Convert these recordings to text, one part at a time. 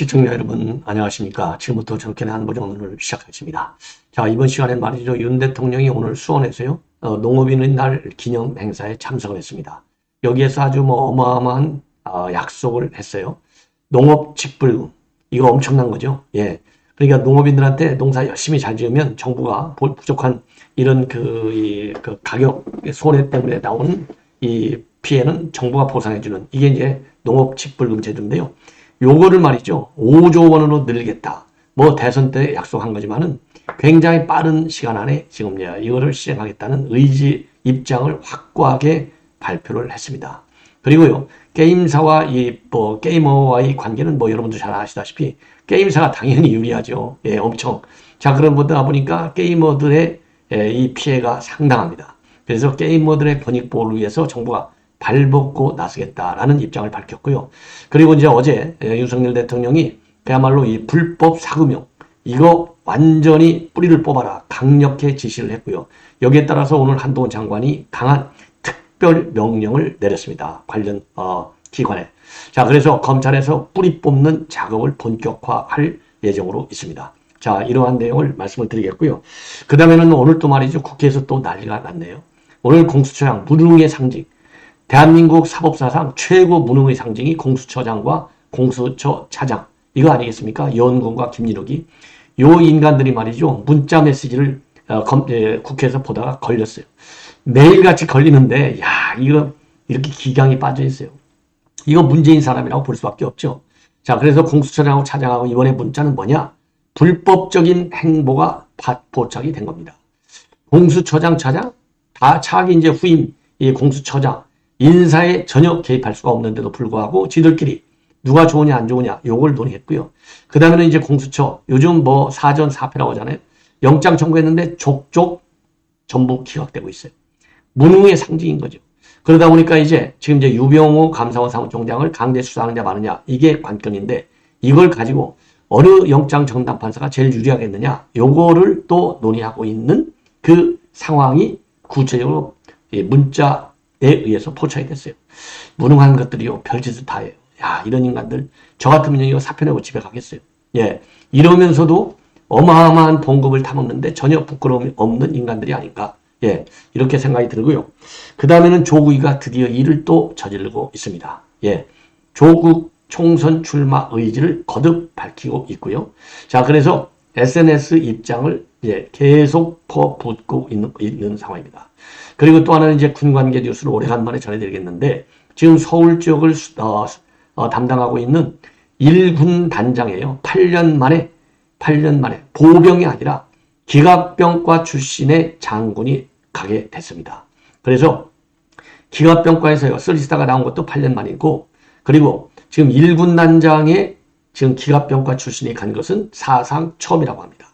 시청자 여러분 안녕하십니까. 지금부터 정권의 한보정론을 시작하겠습니다. 자, 이번 시간에 말이죠. 윤 대통령이 오늘 수원에서요. 농업인의 날 기념 행사에 참석을 했습니다. 여기에서 아주 어마어마한 약속을 했어요. 농업 직불금. 이거 엄청난 거죠. 예. 그러니까 농업인들한테 농사 열심히 잘 지으면 정부가 부족한 이런 그 가격 손해 때문에 나오는 이 피해는 정부가 보상해주는 이게 이제 농업 직불금 제도인데요. 요거를 말이죠. 5조 원으로 늘리겠다. 뭐 대선 때 약속한 거지만은 굉장히 빠른 시간 안에 지금 이거를 시행하겠다는 의지 입장을 확고하게 발표를 했습니다. 그리고요. 게임사와 게이머와의 관계는 여러분도 잘 아시다시피 게임사가 당연히 유리하죠. 예, 엄청. 자, 그러다 보니까 게이머들의 이 피해가 상당합니다. 그래서 게이머들의 권익 보호를 위해서 정부가 발벗고 나서겠다라는 입장을 밝혔고요. 그리고 이제 어제 윤석열 대통령이 그야말로 이 불법 사금융 이거 완전히 뿌리를 뽑아라 강력히 지시를 했고요. 여기에 따라서 오늘 한동훈 장관이 강한 특별 명령을 내렸습니다. 관련 기관에. 자, 그래서 검찰에서 뿌리 뽑는 작업을 본격화할 예정으로 있습니다. 자, 이러한 내용을 말씀을 드리겠고요. 그 다음에는 오늘 또 말이죠. 국회에서 또 난리가 났네요. 오늘 공수처장 무능의 상징. 대한민국 사법사상 최고 무능의 상징이 공수처장과 공수처차장. 이거 아니겠습니까? 연군과 김진욱이. 요 인간들이 말이죠. 문자 메시지를 국회에서 보다가 걸렸어요. 매일같이 걸리는데, 이거 이렇게 기강이 빠져 있어요. 이거 문재인 사람이라고 볼 수밖에 없죠. 자, 그래서 공수처장하고 차장하고 이번에 문자는 뭐냐? 불법적인 행보가 포착이 된 겁니다. 공수처장, 차장, 다 차기 이제 후임, 이 공수처장, 인사에 전혀 개입할 수가 없는데도 불구하고 지들끼리 누가 좋으냐 안 좋으냐 요걸 논의했고요. 그 다음에는 이제 공수처 요즘 사전사패라고 하잖아요. 영장 청구했는데 족족 전부 기각되고 있어요. 무능의 상징인 거죠. 그러다 보니까 지금 이제 유병호 감사원 사무총장을 강제 수사하느냐 마느냐 이게 관건인데 이걸 가지고 어느 영장 정당판사가 제일 유리하겠느냐 요거를 또 논의하고 있는 그 상황이 구체적으로 문자에 의해서 포착이 됐어요. 무능한 것들이요. 별짓을 다 해요. 이런 인간들 저 같으면 이거 사표 내고 집에 가겠어요. 예, 이러면서도 어마어마한 봉급을 타먹는데 전혀 부끄러움이 없는 인간들이 아닌가. 예, 이렇게 생각이 들고요. 그 다음에는 조국이가 드디어 일을 또 저지르고 있습니다. 예, 조국 총선 출마 의지를 거듭 밝히고 있고요. 자, 그래서 SNS 입장을 계속 퍼붓고 있는 상황입니다. 그리고 또 하나는 이제 군관계 뉴스를 오래간만에 전해드리겠는데 지금 서울 지역을 담당하고 있는 1군 단장이에요. 8년 만에 보병이 아니라 기갑병과 출신의 장군이 가게 됐습니다. 그래서 기갑병과에서요. 쓰리스타가 나온 것도 8년 만이고 그리고 지금 1군 단장에 지금 기갑병과 출신이 간 것은 사상 처음이라고 합니다.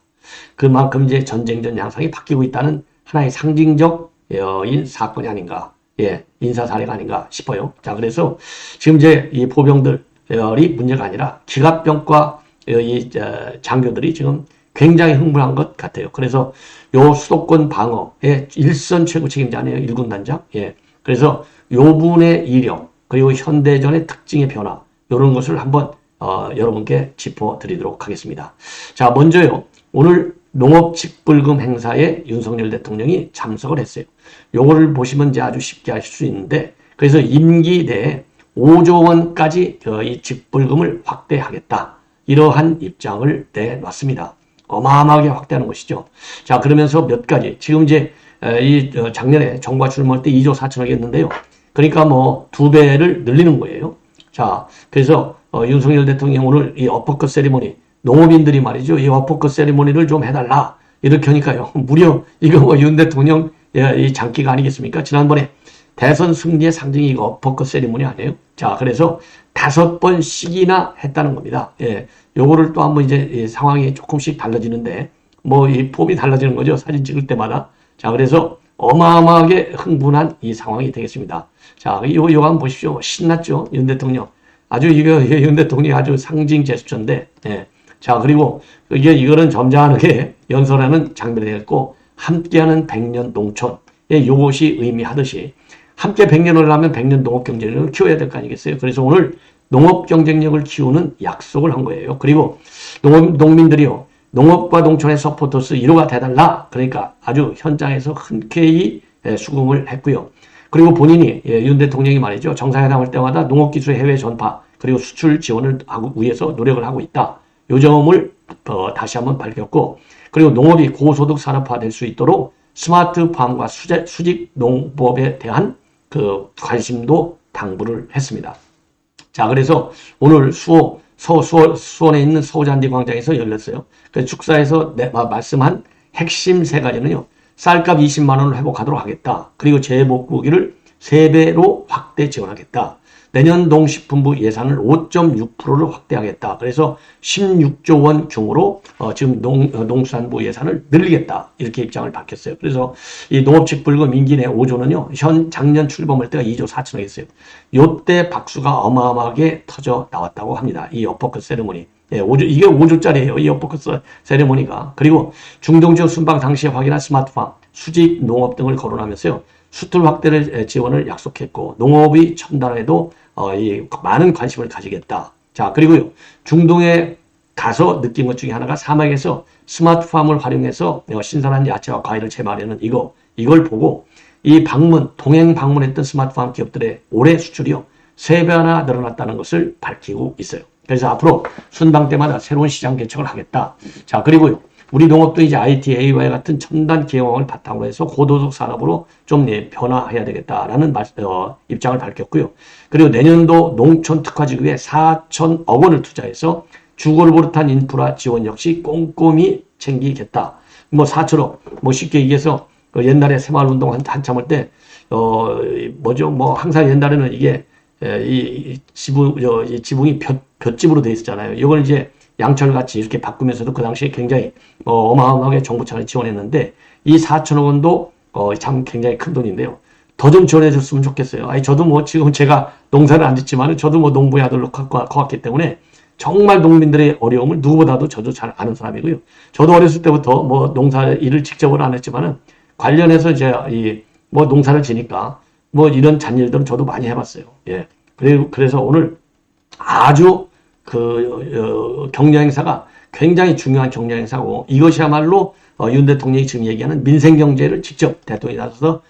그만큼 이제 전쟁 전 양상이 바뀌고 있다는 하나의 상징적인 사건이 아닌가. 예, 인사 사례가 아닌가 싶어요. 자, 그래서 지금 이제 이 보병들이 문제가 아니라 기갑병과 이 장교들이 지금 굉장히 흥분한 것 같아요. 그래서 요 수도권 방어의 일선 최고 책임자네요. 1군 단장. 예. 그래서 요 분의 이력, 그리고 현대전의 특징의 변화, 이런 것을 한번 여러분께 짚어드리도록 하겠습니다. 자, 먼저요. 오늘 농업직불금 행사에 윤석열 대통령이 참석을 했어요. 요거를 보시면 이제 아주 쉽게 하실 수 있는데 그래서 임기 내에 5조 원까지 이 직불금을 확대하겠다. 이러한 입장을 내놨습니다. 어마어마하게 확대하는 것이죠. 자, 그러면서 몇 가지 지금 이제 작년에 정부가 출범할 때 2조 4천억 했는데요. 그러니까 2배를 늘리는 거예요. 자, 그래서 윤석열 대통령 오늘 이 어퍼컷 세리머니 농업인들이 말이죠. 이 어퍼컷 세리머니를 좀 해달라. 이렇게 하니까요. 무려 이거 윤 대통령 이 장기가 아니겠습니까? 지난번에 대선 승리의 상징이 이거 어퍼컷 세리머니 아니에요? 자, 그래서 5번씩이나 했다는 겁니다. 예. 요거를 또 한번 이 상황이 조금씩 달라지는데 이 폼이 달라지는 거죠. 사진 찍을 때마다. 자, 그래서 어마어마하게 흥분한 이 상황이 되겠습니다. 자, 요거 한번 보십시오. 신났죠? 윤 대통령. 아주 윤 대통령이 아주 상징 제스처인데, 예. 자, 그리고 이거는 점잖게 연설하는 장면이 되겠고, 함께하는 100년 농촌. 예, 요것이 의미하듯이, 함께 100년을 하면 100년 농업 경제를 키워야 될 거 아니겠어요? 그래서 오늘 농업 경쟁력을 키우는 약속을 한 거예요. 그리고 농민들이요. 농업과 농촌의 서포터스 1호가 돼달라. 그러니까 아주 현장에서 흔쾌히 수긍을 했고요. 그리고 본인이 윤 대통령이 말이죠. 정상회담 할 때마다 농업기술 해외 전파 그리고 수출 지원을 하고 위해서 노력을 하고 있다. 요 점을 다시 한번 밝혔고 그리고 농업이 고소득 산업화 될 수 있도록 스마트팜과 수직 농법에 대한 그 관심도 당부를 했습니다. 자, 그래서 오늘 수원에 있는 서울잔디 광장에서 열렸어요. 그 축사에서 말씀한 핵심 세 가지는요. 쌀값 20만 원을 회복하도록 하겠다. 그리고 재복구기를 3배로 확대 지원하겠다. 내년 농식품부 예산을 5.6%를 확대하겠다. 그래서 16조 원 규모로 지금 농수산부 예산을 늘리겠다. 이렇게 입장을 밝혔어요. 그래서 이 농업직 불금 임기 내 5조는요. 작년 출범할 때가 2조 4천억이었어요. 요때 박수가 어마어마하게 터져 나왔다고 합니다. 이 어퍼컷 세레모니. 예, 이게 5조짜리예요. 이 어퍼컷 세레모니가. 그리고 중동지역 순방 당시에 확인한 스마트팜, 수직 농업 등을 거론하면서요. 수출 확대를 지원을 약속했고 농업이 첨단화에도 많은 관심을 가지겠다. 자, 그리고요. 중동에 가서 느낀 것 중에 하나가 사막에서 스마트팜을 활용해서 신선한 야채와 과일을 재배하려는 이걸 보고 이 동행 방문했던 스마트팜 기업들의 올해 수출이요. 3배나 늘어났다는 것을 밝히고 있어요. 그래서 앞으로 순방 때마다 새로운 시장 개척을 하겠다. 자, 그리고요. 우리 농업도 이제 IT, AI와 같은 첨단 기업을 바탕으로 해서 고도덕 산업으로 좀 변화해야 되겠다라는 입장을 밝혔고요. 그리고 내년도 농촌 특화지구에 4천억 원을 투자해서 주거를 비롯한 인프라 지원 역시 꼼꼼히 챙기겠다. 4천억, 쉽게 얘기해서 옛날에 새마을운동 한참 할 때, 항상 옛날에는 이게 이 지붕이 볏집으로 돼 있었잖아요. 이걸 이제 양철같이 이렇게 바꾸면서도 그 당시에 굉장히 어마어마하게 정부 차원에 지원했는데 이 4천억 원도 참 굉장히 큰 돈인데요. 더 좀 지원해 줬으면 좋겠어요. 저도 지금 제가 농사를 안 짓지만 저도 농부의 아들로 커왔기 때문에 정말 농민들의 어려움을 누구보다도 저도 잘 아는 사람이고요. 저도 어렸을 때부터 농사 일을 직접은 안 했지만은 관련해서 이제 농사를 지니까 이런 잔일들은 저도 많이 해봤어요. 예. 그래서 오늘 아주 격려 행사가 굉장히 중요한 격려 행사고 이것이야말로 윤 대통령이 지금 얘기하는 민생 경제를 직접 대통령이 나서서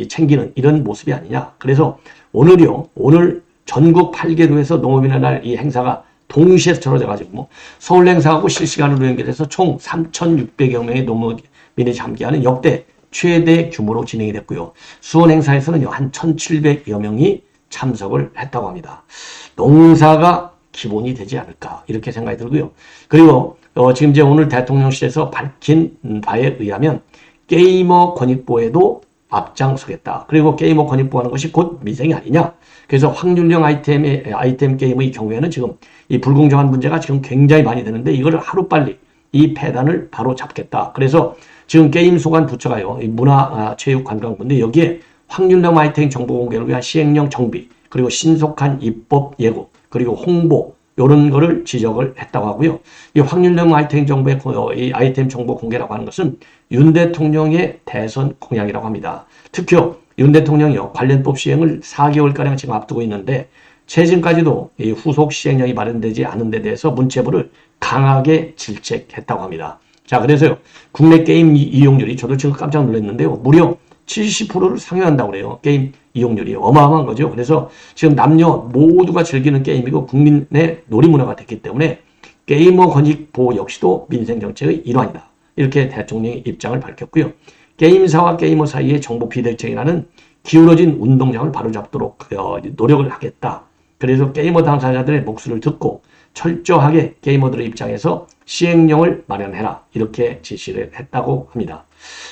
챙기는 이런 모습이 아니냐. 그래서 오늘 전국 8개도에서 농업인의 날 이 행사가 동시에 쳐져가지고 서울 행사하고 실시간으로 연결해서 총 3,600여 명의 농업인이 참여하는 역대 최대 규모로 진행이 됐고요. 수원 행사에서는요 한 1,700여 명이 참석을 했다고 합니다. 농사가 기본이 되지 않을까 이렇게 생각이 들고요. 그리고 지금 이제 오늘 대통령실에서 밝힌 바에 의하면 게이머 권익보에도 앞장서겠다. 그리고 게이머 권익보하는 것이 곧 민생이 아니냐. 그래서 확률형 아이템 게임의 경우에는 지금 이 불공정한 문제가 지금 굉장히 많이 되는데 이거를 하루빨리 이 폐단을 바로 잡겠다. 그래서 지금 게임 소관 부처가요. 문화체육관광부인데 여기에 확률형 아이템 정보 공개를 위한 시행령 정비 그리고 신속한 입법 예고 그리고 홍보 이런 거를 지적을 했다고 하고요. 이 확률형 아이템 정보의 이 아이템 정보 공개라고 하는 것은 윤 대통령의 대선 공약이라고 합니다. 특히 윤 대통령이요 관련법 시행을 4개월가량 지금 앞두고 있는데 최근까지도 이 후속 시행령이 마련되지 않은 데 대해서 문체부를 강하게 질책했다고 합니다. 자, 그래서요 국내 게임 이용률이 저도 지금 깜짝 놀랐는데요 무려 70%를 상회한다고 그래요. 게임 이용률이 어마어마한 거죠. 그래서 지금 남녀 모두가 즐기는 게임이고 국민의 놀이문화가 됐기 때문에 게이머 권익보호 역시도 민생정책의 일환이다. 이렇게 대통령이 입장을 밝혔고요. 게임사와 게이머 사이의 정보 비대칭이라는 기울어진 운동장을 바로잡도록 노력을 하겠다. 그래서 게이머 당사자들의 목소리를 듣고 철저하게 게이머들의 입장에서 시행령을 마련해라. 이렇게 지시를 했다고 합니다.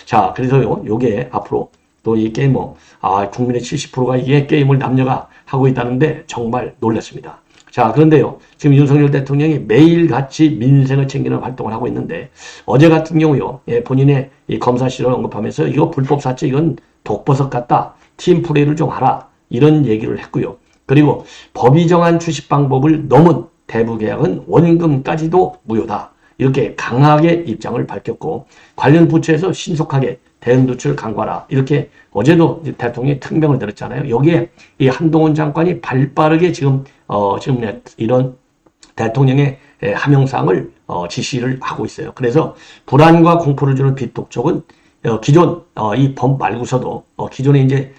자, 그래서요, 요게 앞으로 또 이 게이머, 국민의 70%가 이게 게임을 남녀가 하고 있다는데 정말 놀랐습니다. 자, 그런데요, 지금 윤석열 대통령이 매일같이 민생을 챙기는 활동을 하고 있는데 어제 같은 경우요, 본인의 이 검사실을 언급하면서 이거 불법 사채, 이건 독버섯 같다. 팀 플레이를 좀 하라. 이런 얘기를 했고요. 그리고 법이 정한 주식 방법을 넘은 대부 계약은 원금까지도 무효다. 이렇게 강하게 입장을 밝혔고 관련 부처에서 신속하게 대응 조치를 강구하라. 이렇게 어제도 대통령이 특명을 내렸잖아요. 여기에 이 한동훈 장관이 발빠르게 지금 지금 이런 대통령의 하명상을 지시를 하고 있어요. 그래서 불안과 공포를 주는 빗독촉은 기존 이 법 말고서도 기존에 이제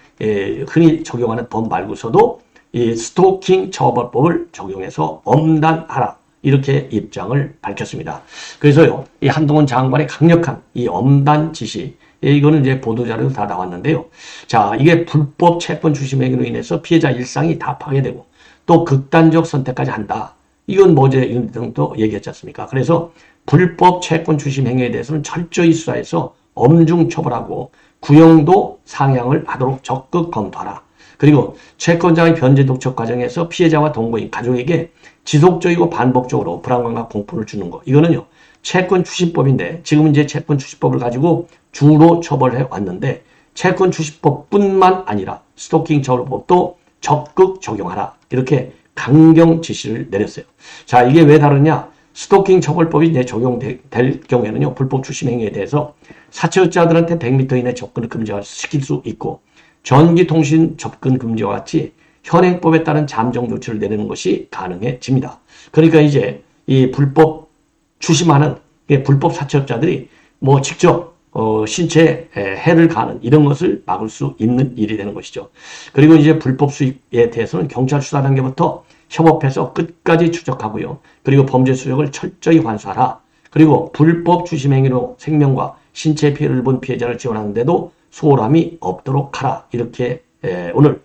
흔히 적용하는 법 말고서도 이 스토킹 처벌법을 적용해서 엄단하라 이렇게 입장을 밝혔습니다. 그래서요 이 한동훈 장관의 강력한 이 엄단 지시 이거는 이제 보도자료도 다 나왔는데요. 자 이게 불법 채권 추심 행위로 인해서 피해자 일상이 다 파괴되고 또 극단적 선택까지 한다. 이건 뭐제 이런 등도 얘기했지 않습니까? 그래서 불법 채권 추심 행위에 대해서는 철저히 수사해서 엄중 처벌하고 구형도 상향을 하도록 적극 검토하라. 그리고 채권자의 변제 독촉 과정에서 피해자와 동거인 가족에게 지속적이고 반복적으로 불안감과 공포를 주는 거. 이거는요. 채권 추심법인데 지금 이제 채권 추심법을 가지고 주로 처벌해 왔는데 채권 추심법뿐만 아니라 스토킹 처벌법도 적극 적용하라. 이렇게 강경 지시를 내렸어요. 자, 이게 왜 다르냐? 스토킹 처벌법이 이제 적용될 경우에는요, 불법 추심 행위에 대해서 사채업자들한테 100m 이내 접근을 금지시킬 수 있고, 전기통신 접근 금지와 같이 현행법에 따른 잠정 조치를 내리는 것이 가능해집니다. 그러니까 이제 이 불법 추심하는 불법 사채업자들이 뭐 직접 신체에 해를 가하는 이런 것을 막을 수 있는 일이 되는 것이죠. 그리고 이제 불법 수익에 대해서는 경찰 수사 단계부터 협업해서 끝까지 추적하고요. 그리고 범죄 수역을 철저히 관수하라. 그리고 불법 추심 행위로 생명과 신체 피해를 본 피해자를 지원하는데도 소홀함이 없도록 하라. 이렇게 오늘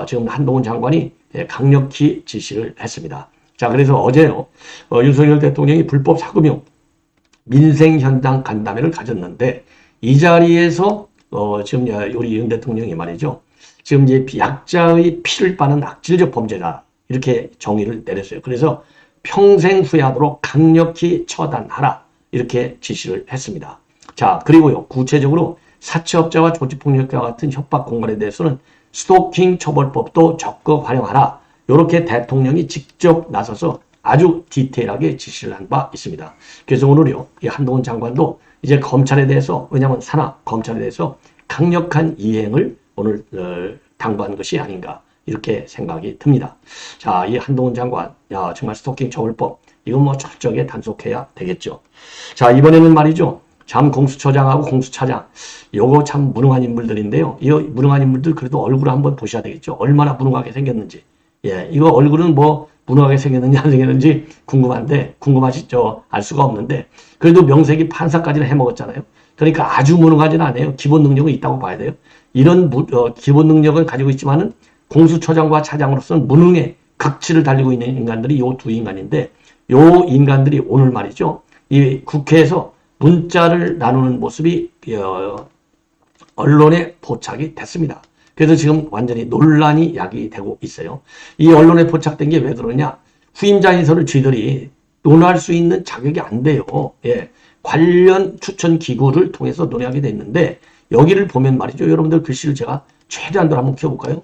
지금 한동훈 장관이 강력히 지시를 했습니다. 자, 그래서 어제요. 윤석열 대통령이 불법 사금융 민생현장 간담회를 가졌는데 이 자리에서 지금 우리 윤 대통령이 말이죠. 지금 이제 약자의 피를 빠는 악질적 범죄다. 이렇게 정의를 내렸어요. 그래서 평생 후회하도록 강력히 처단하라. 이렇게 지시를 했습니다. 자, 그리고요. 구체적으로 사채업자와 조직폭력과 같은 협박 공갈에 대해서는 스토킹 처벌법도 적극 활용하라. 이렇게 대통령이 직접 나서서 아주 디테일하게 지시를 한 바 있습니다. 그래서 오늘요, 이 한동훈 장관도 이제 검찰에 대해서, 왜냐하면 산하 검찰에 대해서 강력한 이행을 오늘 당부한 것이 아닌가 이렇게 생각이 듭니다. 자, 이 한동훈 장관, 야 정말 스토킹 처벌법 이건 뭐 철저하게 단속해야 되겠죠. 자, 이번에는 말이죠. 장 공수처장하고 공수차장 요거 참 무능한 인물들인데요. 이 무능한 인물들 그래도 얼굴을 한번 보셔야 되겠죠. 얼마나 무능하게 생겼는지. 예, 이거 얼굴은 뭐 무능하게 생겼는지 안 생겼는지 궁금하시죠? 알 수가 없는데 그래도 명색이 판사까지는 해먹었잖아요. 그러니까 아주 무능하지는 않아요. 기본 능력은 있다고 봐야 돼요. 이런 기본 능력을 가지고 있지만은 공수처장과 차장으로서는 무능의 극치를 달리고 있는 인간들이 요 두 인간인데 요 인간들이 오늘 말이죠. 이 국회에서 문자를 나누는 모습이 언론에 포착이 됐습니다. 그래서 지금 완전히 논란이 야기되고 있어요. 이 언론에 포착된 게 왜 그러냐? 후임자 인선을 쥐들이 논할 수 있는 자격이 안 돼요. 예. 관련 추천 기구를 통해서 논의하게 됐는데 여기를 보면 말이죠. 여러분들 글씨를 제가 최대한으로 한번 키워볼까요?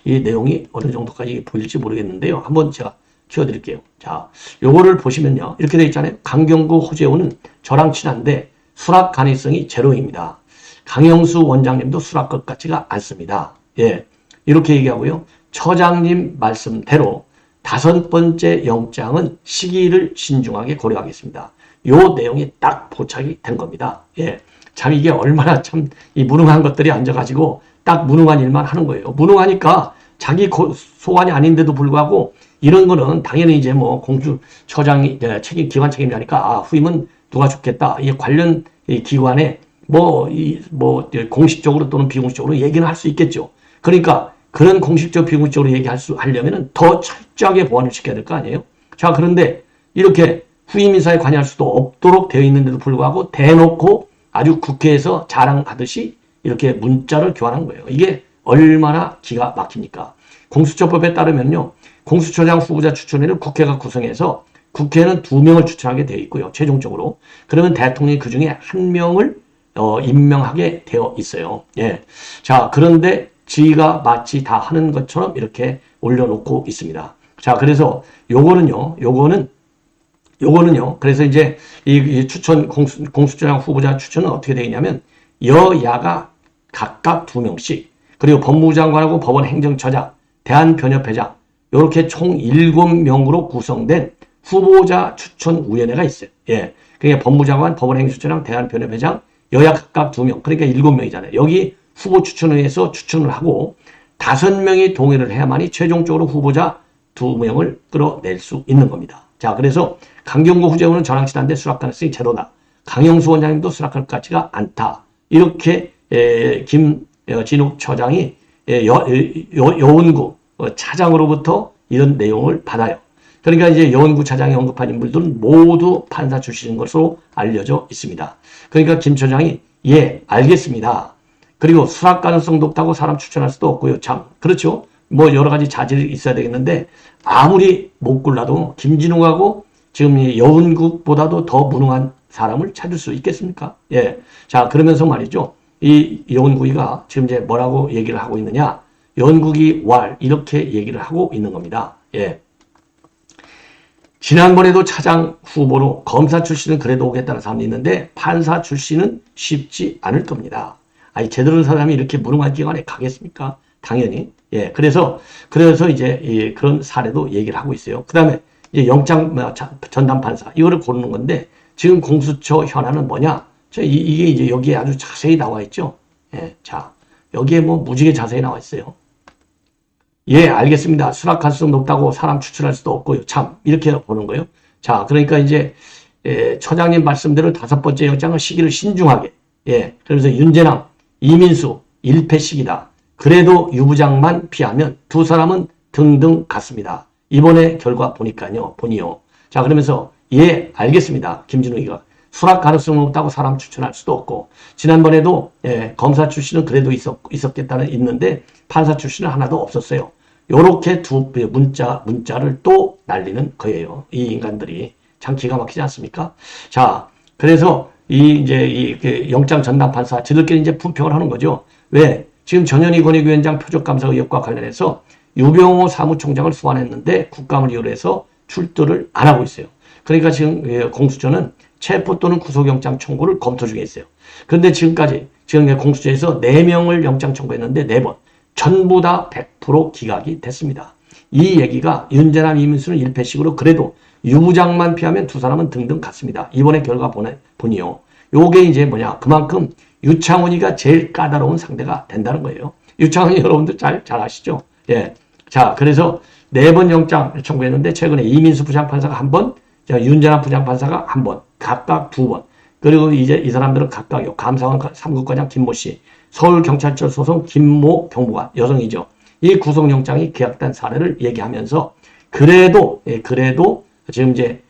이 내용이 어느 정도까지 보일지 모르겠는데요. 한번 제가 키워드릴게요. 자, 요거를 보시면요. 이렇게 돼 있잖아요. 강경구 호재호는 저랑 친한데 수락 가능성이 제로입니다. 강영수 원장님도 수락 것 같지가 않습니다. 예. 이렇게 얘기하고요. 처장님 말씀대로 5번째 영장은 시기를 신중하게 고려하겠습니다. 요 내용이 딱 포착이 된 겁니다. 예. 참 이게 얼마나 참 이 무능한 것들이 앉아가지고 딱 무능한 일만 하는 거예요. 무능하니까 자기 소관이 아닌데도 불구하고 이런 거는 당연히 이제 뭐 공수처장이 기관 책임자니까 아, 후임은 누가 좋겠다. 이 관련 이 기관에 공식적으로 또는 비공식적으로 얘기는 할 수 있겠죠. 그러니까 그런 공식적 비공식적으로 하려면은 더 철저하게 보완을 시켜야 될 거 아니에요? 자, 그런데 이렇게 후임 인사에 관여할 수도 없도록 되어 있는데도 불구하고 대놓고 아주 국회에서 자랑하듯이 이렇게 문자를 교환한 거예요. 이게 얼마나 기가 막힙니까? 공수처법에 따르면요. 공수처장 후보자 추천회를 국회가 구성해서 국회는 2명을 추천하게 되어 있고요. 최종적으로. 그러면 대통령이 그중에 1명을 임명하게 되어 있어요. 예. 자, 그런데 지가 마치 다 하는 것처럼 이렇게 올려놓고 있습니다. 자, 그래서 요거는요. 그래서 이제 이 추천, 공수처장 후보자 추천은 어떻게 되어 있냐면 여야가 각각 2명씩 그리고 법무부 장관하고 법원 행정처장, 대한변협회장 이렇게 총 7명으로 구성된 후보자 추천위원회가 있어요. 예. 그러니까 법무장관, 법원행정처장, 대한변협회장, 여야 각각 2명. 그러니까 7명이잖아요. 여기 후보 추천회에서 추천을 하고 5명이 동의를 해야만이 최종적으로 후보자 2명을 끌어낼 수 있는 겁니다. 자, 그래서 강경구 후재우는 전황치단데 수락 가능성이 제로다. 강영수 원장님도 수락할 것 같지가 않다. 이렇게 김진욱 처장이 여원구 차장으로부터 이런 내용을 받아요. 그러니까 이제 여원구 차장이 언급한 인물들은 모두 판사 출신인 것으로 알려져 있습니다. 그러니까 김 처장이 예, 알겠습니다. 그리고 수락 가능성 높다고 사람 추천할 수도 없고요. 참, 그렇죠. 뭐 여러 가지 자질이 있어야 되겠는데 아무리 못 골라도 김진욱하고 지금 여운국보다도 더 무능한 사람을 찾을 수 있겠습니까? 예. 자, 그러면서 말이죠. 이 여운국이가 지금 이제 뭐라고 얘기를 하고 있느냐. 여운국이 왈 이렇게 얘기를 하고 있는 겁니다. 예. 지난번에도 차장 후보로 검사 출신은 그래도 오겠다는 사람이 있는데 판사 출신은 쉽지 않을 겁니다. 아니, 제대로 된 사람이 이렇게 무능한 기관에 가겠습니까? 당연히. 예. 그래서 이제 그런 사례도 얘기를 하고 있어요. 그 다음에 이제 영장 전담 판사 이거를 고르는 건데 지금 공수처 현안은 뭐냐? 이게 이제 여기에 아주 자세히 나와 있죠. 예. 자, 여기에 뭐 무지개 자세히 나와 있어요. 예, 알겠습니다. 수락 가능성 높다고 사람 추천할 수도 없고요. 참, 이렇게 보는 거예요. 자, 그러니까 이제, 처장님 말씀대로 5번째 영장은 시기를 신중하게, 예, 그래서 윤재남, 이민수, 1패씩이다. 그래도 유 부장만 피하면 두 사람은 등등 같습니다. 이번에 결과 보니까요, 자, 그러면서, 예, 알겠습니다. 김진욱이가. 수락 가능성 높다고 사람 추천할 수도 없고, 지난번에도, 검사 출신은 그래도 있는데, 판사 출신은 하나도 없었어요. 요렇게 두 문자를 또 날리는 거예요. 이 인간들이. 참 기가 막히지 않습니까? 자, 그래서 이제 영장 전담 판사, 지들끼리 이제 품평을 하는 거죠. 왜? 지금 전현희 권익위원장 표적감사 의혹과 관련해서 유병호 사무총장을 소환했는데 국감을 이유로 해서 출두를 안 하고 있어요. 그러니까 지금 공수처는 체포 또는 구속영장 청구를 검토 중에 있어요. 그런데 지금 공수처에서 4명을 영장 청구했는데 4번. 전부 다 100% 기각이 됐습니다. 이 얘기가 윤재남, 이민수는 1패식으로 그래도 유 부장만 피하면 두 사람은 등등 같습니다. 이번에 결과 보니요. 요게 이제 뭐냐. 그만큼 유창훈이가 제일 까다로운 상대가 된다는 거예요. 유창훈이 여러분들 잘 아시죠? 예. 자, 그래서 4번 영장 청구했는데 최근에 이민수 부장판사가 1번, 윤재남 부장판사가 1번, 각각 2번. 그리고 이제 이 사람들은 각각요. 감사원 3국과장 김모 씨, 서울경찰청 소속 김모 경무관, 여성이죠. 이 구속영장이 기각된 사례를 얘기하면서 그래도 지금 이제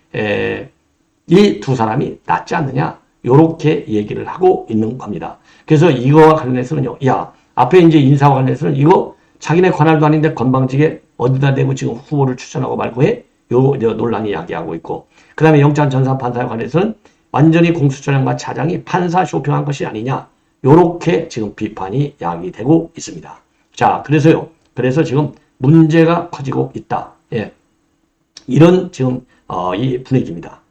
이 두 사람이 낫지 않느냐 요렇게 얘기를 하고 있는 겁니다. 그래서 이거와 관련해서는요. 야, 앞에 이제 인사와 관련해서는 이거 자기네 관할도 아닌데 건방지게 어디다 대고 지금 후보를 추천하고 말고 해? 요 논란이 야기하고 있고. 그 다음에 영장 전담 판사에 관해서는 완전히 공수처장과 차장이 판사 쇼핑한 것이 아니냐. 요렇게 지금 비판이 야기되고 있습니다. 자, 그래서 지금 문제가 커지고 있다. 예. 이런 지금, 이 분위기입니다.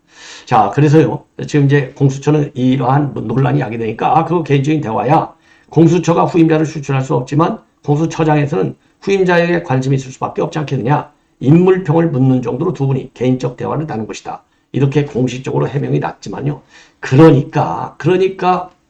자, 그래서요, 지금 이제 공수처는 이러한 논란이 야기되니까, 그거 개인적인 대화야. 공수처가 후임자를 추천할 수 없지만, 공수처장에서는 후임자에게 관심이 있을 수밖에 없지 않겠느냐. 인물평을 묻는 정도로 두 분이 개인적 대화를 나눈 것이다. 이렇게 공식적으로 해명이 났지만요. 그러니까,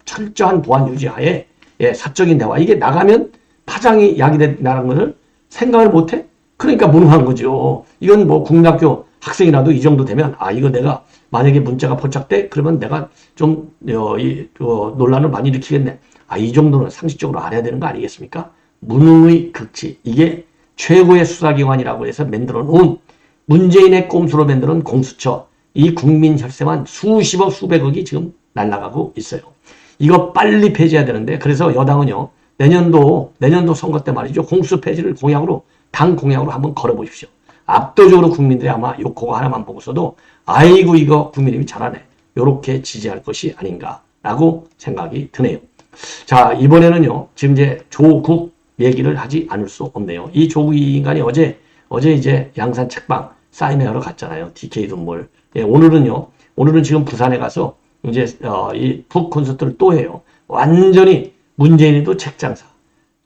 철저한 보안 유지하에 사적인 대화 이게 나가면 파장이 야기된다는 것을 생각을 못해? 그러니까 무능한 거죠. 이건 뭐 국민학교 학생이라도 이 정도 되면 이거 내가 만약에 문자가 포착돼 그러면 내가 좀 논란을 많이 일으키겠네. 이 정도는 상식적으로 알아야 되는 거 아니겠습니까? 무능의 극치. 이게 최고의 수사기관이라고 해서 만들어 놓은 문재인의 꼼수로 만들어 놓은 공수처. 이 국민 혈세만 수십억 수백억이 지금 날아가고 있어요. 이거 빨리 폐지해야 되는데 그래서 여당은요. 내년도 선거 때 말이죠. 공수 폐지를 당 공약으로 한번 걸어보십시오. 압도적으로 국민들이 아마 그거 하나만 보고서도 아이고 이거 국민님이 잘하네. 요렇게 지지할 것이 아닌가라고 생각이 드네요. 자, 이번에는요. 지금 이제 조국 얘기를 하지 않을 수 없네요. 이 조국 이 인간이 어제 이제 양산 책방 사인회하러 갔잖아요. DK 돈몰. 예, 오늘은 지금 부산에 가서 이제 이 북 콘서트를 또 해요. 완전히 문재인이도 책장사,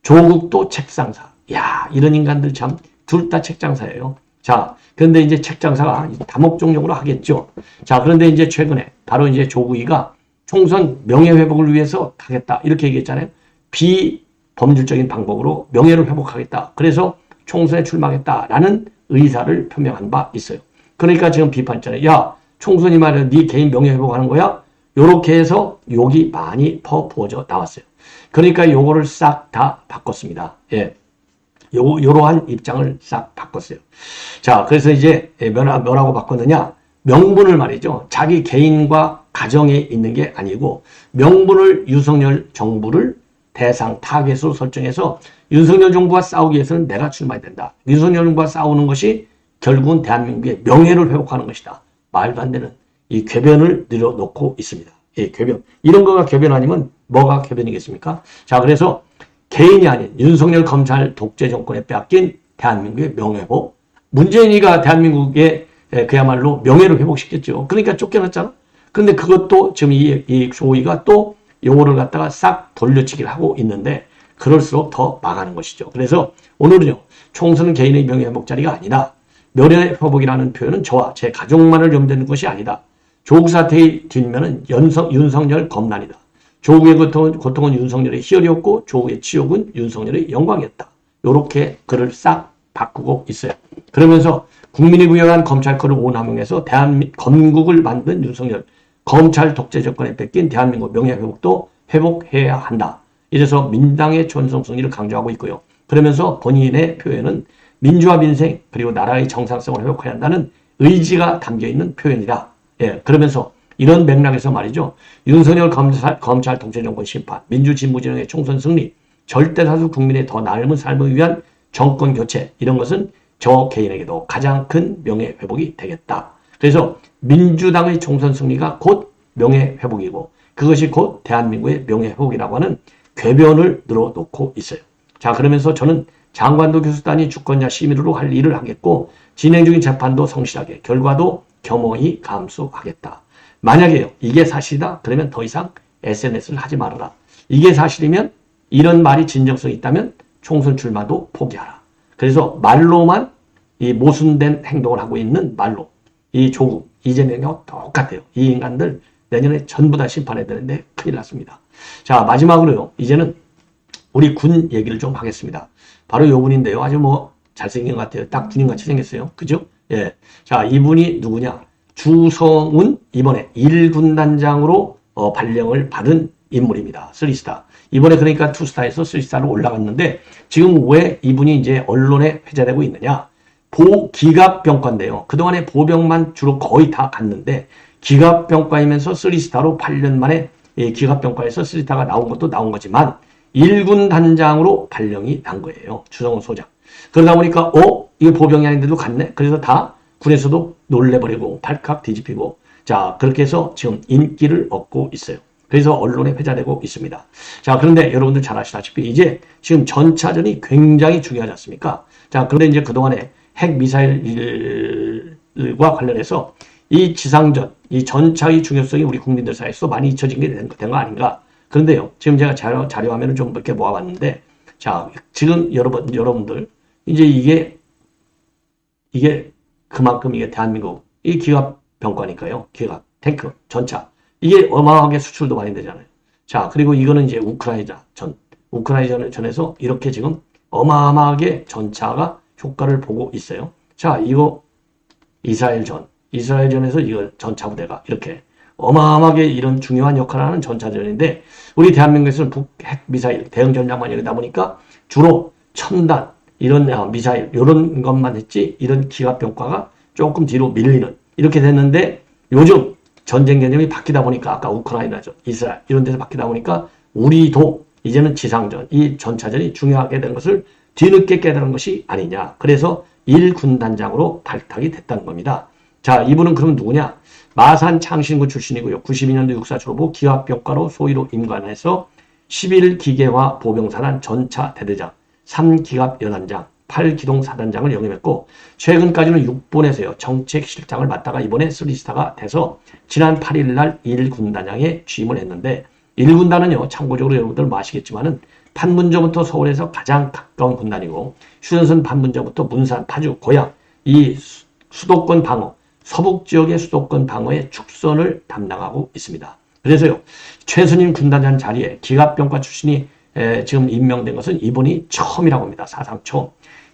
조국도 책상사. 야, 이런 인간들 참 둘 다 책장사예요. 자, 그런데 이제 책장사가 다목적용으로 하겠죠. 자, 그런데 이제 최근에 바로 이제 조국이가 총선 명예회복을 위해서 하겠다. 이렇게 얘기했잖아요. 비범률적인 방법으로 명예를 회복하겠다. 그래서 총선에 출마하겠다라는 의사를 표명한 바 있어요. 그러니까 지금 비판했잖아요. 야, 총선이 말이야, 네 개인 명예회복하는 거야? 요렇게 해서 욕이 많이 퍼부어져 나왔어요. 그러니까 요거를 싹 다 바꿨습니다. 예. 요러한 입장을 싹 바꿨어요. 자, 그래서 이제 뭐라고 바꿨느냐? 명분을 말이죠. 자기 개인과 가정에 있는 게 아니고 명분을 윤석열 정부를 대상 타겟으로 설정해서 윤석열 정부와 싸우기 위해서는 내가 출마해야 된다. 윤석열 정부와 싸우는 것이 결국은 대한민국의 명예를 회복하는 것이다. 말도 안 되는 이 궤변을 늘어놓고 있습니다. 예, 궤변. 이런 거가 궤변 아니면 뭐가 궤변이겠습니까? 자, 그래서 개인이 아닌 윤석열 검찰 독재 정권에 빼앗긴 대한민국의 명예회복. 문재인이가 대한민국의 그야말로 명예를 회복시켰죠. 그러니까 쫓겨났잖아. 그런데 그것도 지금 이 조의가 또 용어를 갖다가 싹 돌려치기를 하고 있는데 그럴수록 더 망하는 것이죠. 그래서 오늘은요. 총선은 개인의 명예회복 자리가 아니다. 명예회복이라는 표현은 저와 제 가족만을 염두는 것이 아니다. 조국 사태의 뒷면은 윤석열 검난이다. 조국의 고통은 윤석열의 희열이었고 조국의 치욕은 윤석열의 영광이었다. 이렇게 글을 싹 바꾸고 있어요. 그러면서 국민이 부여한 검찰권을 오남용해서 건국을 만든 윤석열 검찰 독재 정권에 뺏긴 대한민국 명예회복도 회복해야 한다. 이래서 민당의 전성승리를 강조하고 있고요. 그러면서 본인의 표현은 민주화 민생 그리고 나라의 정상성을 회복해야 한다는 의지가 담겨있는 표현이다. 예, 그러면서 이런 맥락에서 말이죠. 윤석열 검찰 독재정권 심판, 민주진보진영의 총선 승리, 절대다수 국민의 더 나은 삶을 위한 정권 교체 이런 것은 저 개인에게도 가장 큰 명예회복이 되겠다. 그래서 민주당의 총선 승리가 곧 명예회복이고 그것이 곧 대한민국의 명예회복이라고 하는 궤변을 늘어놓고 있어요. 자, 그러면서 저는 장관도 교수단이 주권자 시민으로 할 일을 하겠고 진행 중인 재판도 성실하게 결과도 겸허히 감수하겠다. 만약에요. 이게 사실이다. 그러면 더 이상 SNS를 하지 말아라. 이게 사실이면 이런 말이 진정성이 있다면 총선 출마도 포기하라. 그래서 말로만 이 모순된 행동을 하고 있는 말로 이 조국, 이재명과 똑같아요. 이 인간들 내년에 전부 다 심판해야 되는데 큰일 났습니다. 자, 마지막으로요. 이제는 우리 군 얘기를 좀 하겠습니다. 바로 요 분인데요. 아주 뭐 잘생긴 것 같아요. 딱 군인같이 생겼어요. 그죠? 예. 자, 이분이 누구냐? 주성훈 이번에 1군단장으로 발령을 받은 인물입니다. 3스타. 이번에 그러니까 2스타에서 3스타로 올라갔는데 지금 왜 이분이 이제 언론에 회자되고 있느냐? 기갑병과인데요. 그동안에 보병만 주로 거의 다 갔는데 기갑병과이면서 3스타로 8년 만에 기갑병과에서 3스타가 나온 것도 나온 거지만 1군 단장으로 발령이 난 거예요. 주성훈 소장. 그러다 보니까 이게 보병이 아닌데도 갔네. 그래서 다 군에서도 놀래버리고 발칵 뒤집히고 자 그렇게 해서 지금 인기를 얻고 있어요. 그래서 언론에 회자되고 있습니다. 자, 그런데 여러분들 잘 아시다시피 이제 지금 전차전이 굉장히 중요하지 않습니까? 자, 그런데 이제 그동안에 핵미사일과 관련해서 이 지상전, 이 전차의 중요성이 우리 국민들 사이에서 많이 잊혀진 게 된 거 아닌가? 그런데요, 지금 제가 자료 화면을 좀 이렇게 모아봤는데, 자, 지금 여러분들, 이제 이게 그만큼 이게 대한민국, 이 기갑병과니까요. 기갑, 탱크, 전차. 이게 어마어마하게 수출도 많이 되잖아요. 자, 그리고 이거는 이제 우크라이나전에서 이렇게 지금 어마어마하게 전차가 효과를 보고 있어요. 자, 이거 이스라엘전에서 이거 전차 부대가 이렇게 어마어마하게 이런 중요한 역할을 하는 전차전인데 우리 대한민국에서는 핵 미사일 대응 전략만 이러다 보니까 주로 첨단 이런 미사일 이런 것만 했지 이런 기갑병과가 조금 뒤로 밀리는 이렇게 됐는데 요즘 전쟁 개념이 바뀌다 보니까 아까 우크라이나전, 이스라엘 이런 데서 바뀌다 보니까 우리도 이제는 지상전, 이 전차전이 중요하게 된 것을 뒤늦게 깨달은 것이 아니냐. 그래서 1군단장으로 발탁이 됐다는 겁니다. 자, 이분은 그럼 누구냐? 마산 창신구 출신이고요. 92년도 육사 졸업 후 기갑병과로 소위로 임관해서 11기계화 보병사단 전차 대대장, 3기갑 여단장, 8기동 사단장을 역임했고 최근까지는 6본에서요. 정책실장을 맡다가 이번에 3스타가 돼서 지난 8일 날 1군단장에 취임을 했는데 1군단은요. 참고적으로 여러분들 아시겠지만은 판문점부터 서울에서 가장 가까운 군단이고 휴전선 판문점부터 문산, 파주, 고양 이 수도권 방어, 서북 지역의 수도권 방어의 축선을 담당하고 있습니다. 그래서요, 최순임 군단장 자리에 기갑병과 출신이 지금 임명된 것은 이번이 처음이라고 합니다. 사상 처음.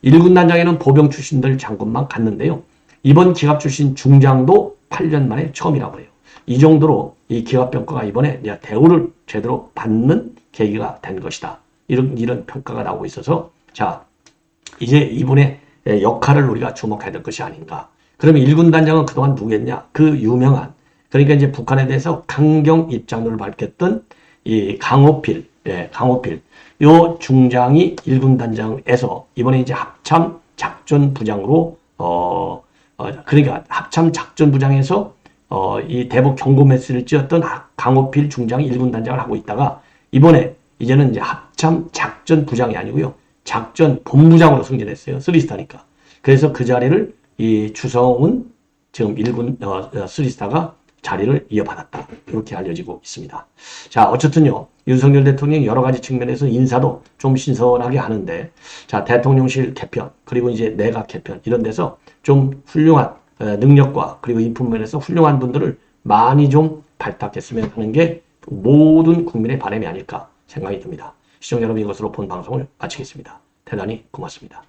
1군 단장에는 보병 출신들 장군만 갔는데요. 이번 기갑 출신 중장도 8년 만에 처음이라고 해요. 이 정도로 이 기갑병과가 이번에 대우를 제대로 받는 계기가 된 것이다. 이런 평가가 나오고 있어서 자, 이제 이분의 역할을 우리가 주목해야 될 것이 아닌가. 그러면 1군 단장은 그동안 누구였냐? 그 유명한, 그러니까 이제 북한에 대해서 강경 입장을 밝혔던 이 강호필, 강호필. 요 중장이 1군 단장에서 이번에 이제 합참 작전부장으로, 그러니까 합참 작전부장에서 이 대북 경고 메시지를 띄었던 강호필 중장이 1군 단장을 하고 있다가 이번에 이제는 이제 합참 작전부장이 아니고요. 작전본부장으로 승진했어요. 3스타니까. 그래서 그 자리를 이 주성은 지금 1군 3스타가 자리를 이어받았다. 이렇게 알려지고 있습니다. 자, 어쨌든요. 윤석열 대통령이 여러 가지 측면에서 인사도 좀 신선하게 하는데, 자, 대통령실 개편, 그리고 이제 내각 개편, 이런 데서 좀 훌륭한 능력과 그리고 인품면에서 훌륭한 분들을 많이 좀 발탁했으면 하는 게 모든 국민의 바람이 아닐까 생각이 듭니다. 시청자 여러분, 이것으로 본 방송을 마치겠습니다. 대단히 고맙습니다.